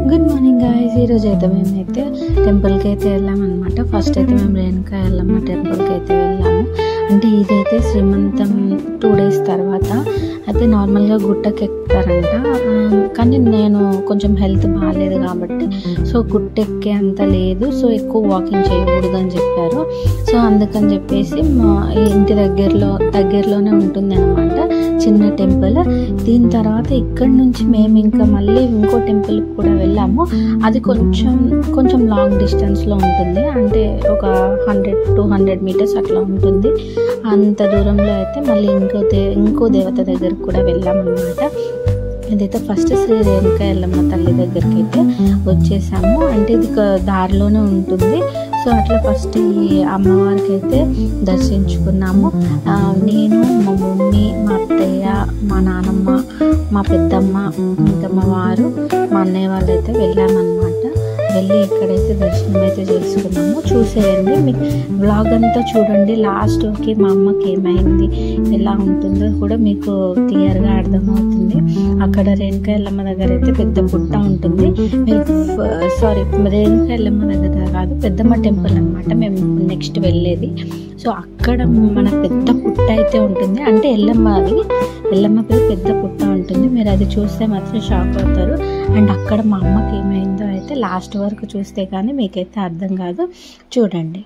Good morning guys. ఈరోజు అయితే మేమైతే టెంపుల్కి అయితే వెళ్ళామన్నమాట. ఫస్ట్ అయితే మేము రేణుకా ఎల్లమ్మ టెంపుల్కి అయితే వెళ్ళాము. అంటే ఇదైతే శ్రీమంతం 2 days తర్వాత అయితే నార్మల్గా గుట్టకి ఎక్కుతారంట. కానీ నేను కొంచెం హెల్త్ బాగాలేదు కాబట్టి సో గుట్టెక్కే అంత లేదు, సో ఎక్కువ వాకింగ్ చేయకూడదు అని చెప్పారు. సో అందుకని చెప్పేసి మా ఇంటి దగ్గరలోనే ఉంటుంది అనమాట చిన్న టెంపుల్. దీని తర్వాత ఇక్కడ నుంచి మేము ఇంకా మళ్ళీ ఇంకో టెంపుల్కి కూడా వెళ్ళాము. అది కొంచెం లాంగ్ డిస్టెన్స్లో ఉంటుంది, అంటే ఒక 100-200 meters అట్లా ఉంటుంది. అంత దూరంలో అయితే మళ్ళీ ఇంకో దేవత దగ్గరికి కూడా వెళ్ళామన్నమాట. ఇదైతే ఫస్ట్ శ్రీ రేణుకా ఎల్లమ్మ తల్లి దగ్గరికి అయితే వచ్చేసాము. అంటే ఇది దారిలోనే ఉంటుంది. సో అట్లా ఫస్ట్ ఈ అమ్మవారికి అయితే దర్శించుకున్నాము. నేను, మా మమ్మీ, మా అత్తయ్య, మా నానమ్మ, మా పెద్దమ్మ, ఇంకా మా వారు, మా అన్నయ్య వాళ్ళు అయితే వెళ్ళామన్నమాట. వెళ్ళి ఇక్కడైతే దర్శనం అయితే చేసుకున్నాము. చూసేయండి, మీకు వ్లాగ్ అంతా చూడండి. లాస్ట్కి మా అమ్మకి ఏమైంది, ఎలా ఉంటుందో కూడా మీకు క్లియర్గా అర్థమవుతుంది. అక్కడ రేణుకా ఎల్లమ్మ దగ్గర అయితే పెద్ద పుట్ట ఉంటుంది. రేణుకా ఎల్లమ్మ దగ్గర కాదు, పెద్దమ్మ టెంపుల్ అనమాట మేము నెక్స్ట్ వెళ్ళేది. సో అక్కడ మన పెద్ద పుట్ట అయితే ఉంటుంది, అంటే ఎల్లమ్మ పేరు పెద్ద పుట్ట ఉంటుంది. మీరు అది చూస్తే మాత్రం షాక్ అవుతారు. అండ్ అక్కడ మా అమ్మకి ఏమైందో అయితే లాస్ట్ వరకు చూస్తే కానీ మీకైతే అర్థం కాదు. చూడండి.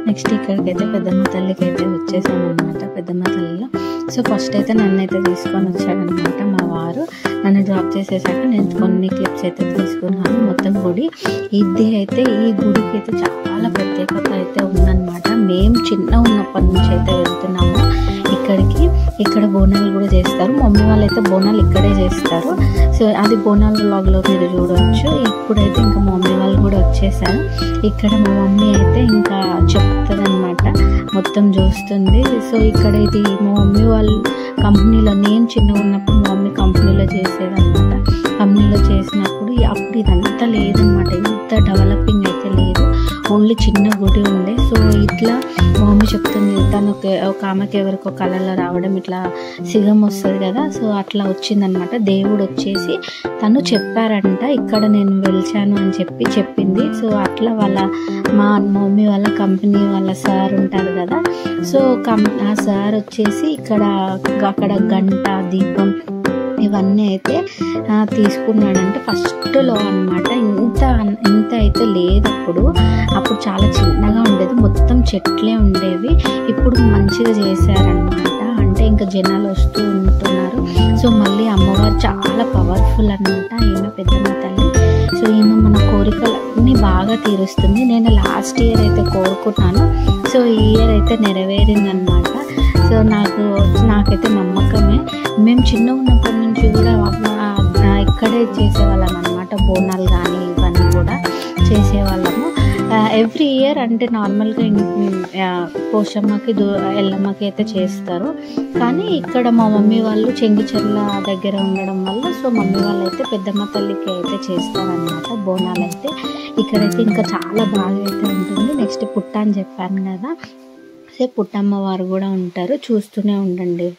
నెక్స్ట్ ఇక్కడికైతే పెద్దమ్మ తల్లికి అయితే వచ్చేసామన్నమాట. పెద్దమ్మ తల్లిలో సో ఫస్ట్ అయితే నన్ను అయితే తీసుకొని వచ్చాడనమాట మా వారు. నన్ను డ్రాప్ చేసేసాక నేను కొన్ని క్లిప్స్ అయితే తీసుకున్నాను. మొత్తం గుడి ఇది అయితే, ఈ గుడికి అయితే చాలా ప్రత్యేకత అయితే ఉందన్నమాట. మేము చిన్న ఉన్నప్పటి నుంచి అయితే వెళ్తున్నాము ఇక్కడికి. ఇక్కడ బోనాలు కూడా చేస్తారు. మమ్మీ వాళ్ళు అయితే బోనాలు ఇక్కడే చేస్తారు. సో అది బోనాల వ్లాగ్లో మీరు చూడవచ్చు. ఇప్పుడైతే ఇంకా మమ్మీ వాళ్ళు కూడా వచ్చేసారు. ఇక్కడ మా మమ్మీ అయితే ఇంకా చెప్తుంది అనమాట, మొత్తం చూస్తుంది. సో ఇక్కడ ఇది మా మమ్మీ వాళ్ళు కంపెనీలో, నేను చిన్నగా ఉన్నప్పుడు మా మమ్మీ కంపెనీలో చేసేదన్నమాట. కంపెనీలో చేసినప్పుడు అప్పుడు ఇదంతా లేదనమాట, ఇంత డెవలపింగ్ అయితే లేదు, ఓన్లీ చిన్న గుడి ఉండే. సో ఇట్లా మా మమ్మీ చెప్తుంది, తను ఒక ఆమెకి ఎవరికో కళలో రావడం ఇట్లా సిగం వస్తుంది కదా, సో అట్లా వచ్చిందనమాట. దేవుడు వచ్చేసి తను చెప్పారంట, ఇక్కడ నేను వెలిచాను అని చెప్పింది. సో అట్లా మా మమ్మీ వాళ్ళ కంపెనీ వాళ్ళ సార్ ఉంటారు కదా, సో ఆ సార్ వచ్చేసి అక్కడ గంట, దీపం ఇవన్నీ అయితే తీసుకున్నాడంటే ఫస్ట్లో అనమాట. ఇంత అయితే లేదు. అప్పుడు చాలా చిన్నగా ఉండేది, మొత్తం చెట్లే ఉండేవి. ఇప్పుడు మంచిగా చేశారనమాట. అంటే ఇంకా జనాలు వస్తూ ఉంటున్నారు. సో మళ్ళీ అమ్మవారు చాలా పవర్ఫుల్ అనమాట. ఈమె పెద్దమ్మ తల్లి. సో ఈమె మన కోరికలన్నీ బాగా తీరుస్తుంది. నేను లాస్ట్ ఇయర్ అయితే కోరుకున్నాను, సో ఈ ఇయర్ అయితే నెరవేరిందనమాట. సో నాకైతే నమ్మకమే. మేము చిన్న ఉన్నప్పటి నుంచి కూడా ఇక్కడే చేసేవాళ్ళం అనమాట. బోనాలు కానీ ఇవన్నీ కూడా చేసేవాళ్ళము ఎవ్రీ ఇయర్. అంటే నార్మల్గా పోషమ్మకి, ఎల్లమ్మకి అయితే చేస్తారు. కానీ ఇక్కడ మా మమ్మీ వాళ్ళు చెంగిచెర్ల దగ్గర ఉండడం వల్ల సో మమ్మీ వాళ్ళు అయితే పెద్దమ్మ తల్లికి అయితే చేస్తారనమాట బోనాలు అయితే. ఇక్కడైతే ఇంకా చాలా బాగా అయితే ఉంటుంది. నెక్స్ట్ పుట్ట అని చెప్పాను కదా, సో పుట్టమ్మ వారు కూడా ఉంటారు. చూస్తూనే ఉండండి.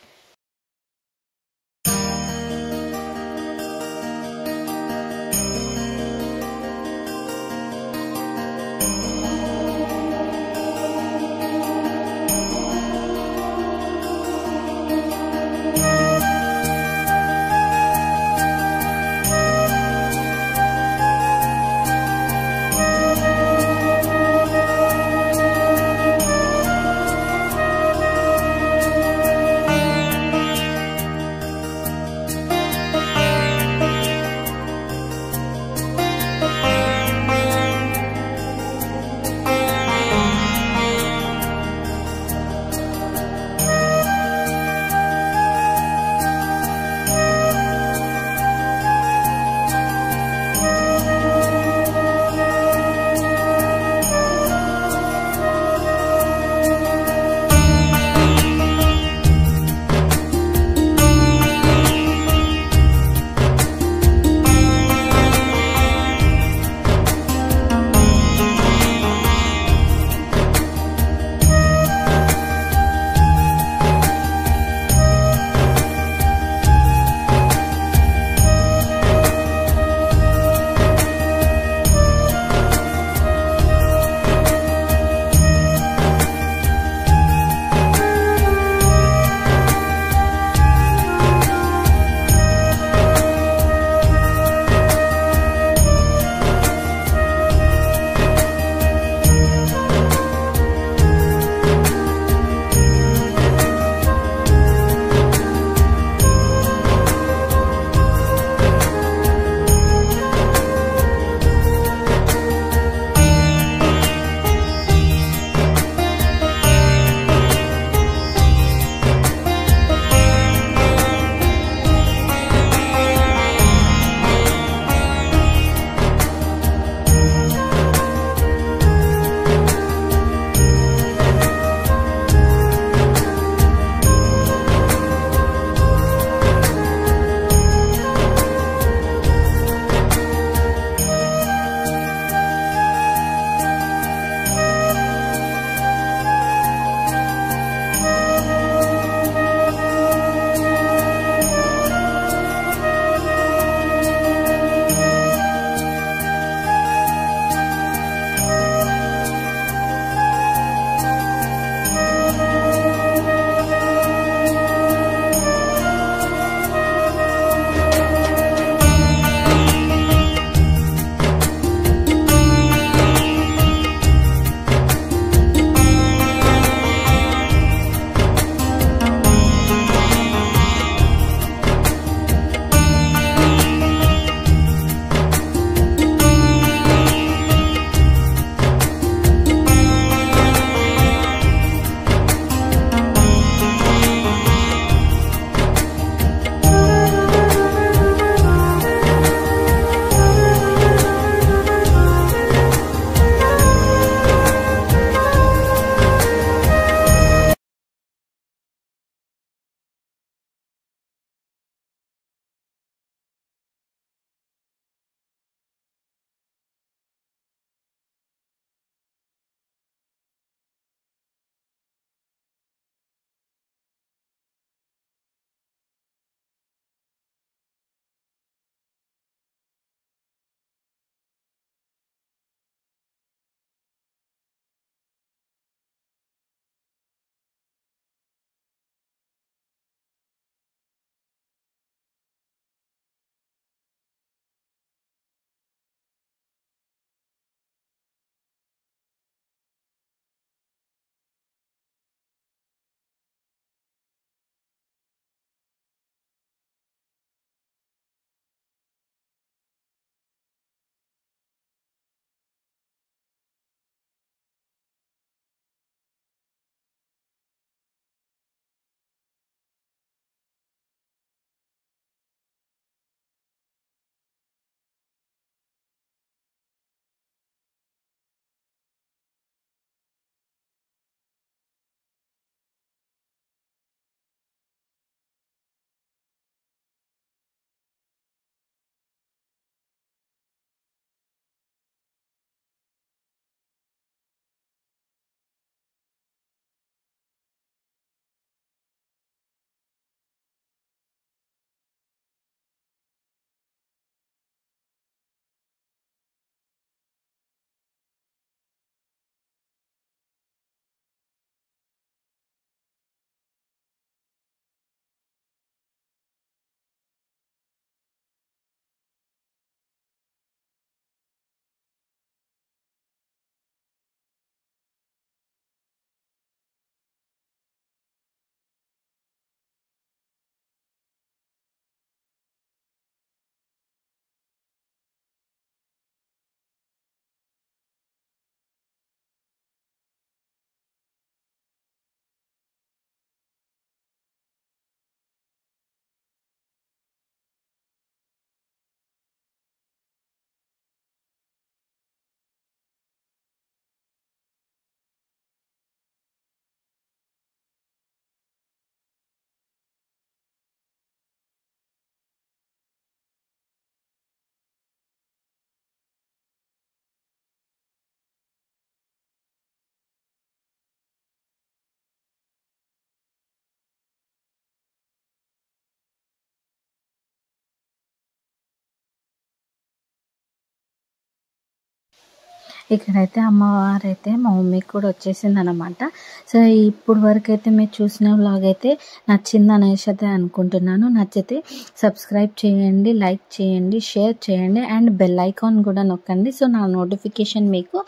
ఇక్కడైతే అమ్మవారు అయితే మా మమ్మీకి కూడా వచ్చేసింది అనమాట. సో ఇప్పుడు వరకు అయితే మీరు చూసిన వ్లాగ్ అయితే నచ్చింది అనేసి అయితే అనుకుంటున్నాను. నచ్చితే సబ్స్క్రైబ్ చేయండి, లైక్ చేయండి, షేర్ చేయండి అండ్ బెల్ ఐకాన్ కూడా నొక్కండి. సో నా నోటిఫికేషన్ మీకు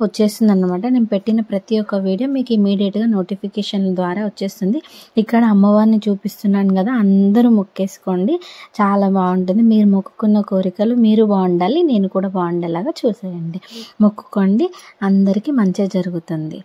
వచ్చేస్తుంది అనమాట. నేను పెట్టిన ప్రతి ఒక్క వీడియో మీకు ఇమీడియట్గా నోటిఫికేషన్ ద్వారా వచ్చేస్తుంది. ఇక్కడ అమ్మవారిని చూపిస్తున్నాను కదా, అందరూ మొక్కేసుకోండి, చాలా బాగుంటుంది. మీరు మొక్కుకున్న కోరికలు మీరు బాగుండాలి, నేను కూడా బాగుండేలాగా చూసేయండి, మొక్కుకోండి, అందరికీ మంచిగా జరుగుతుంది.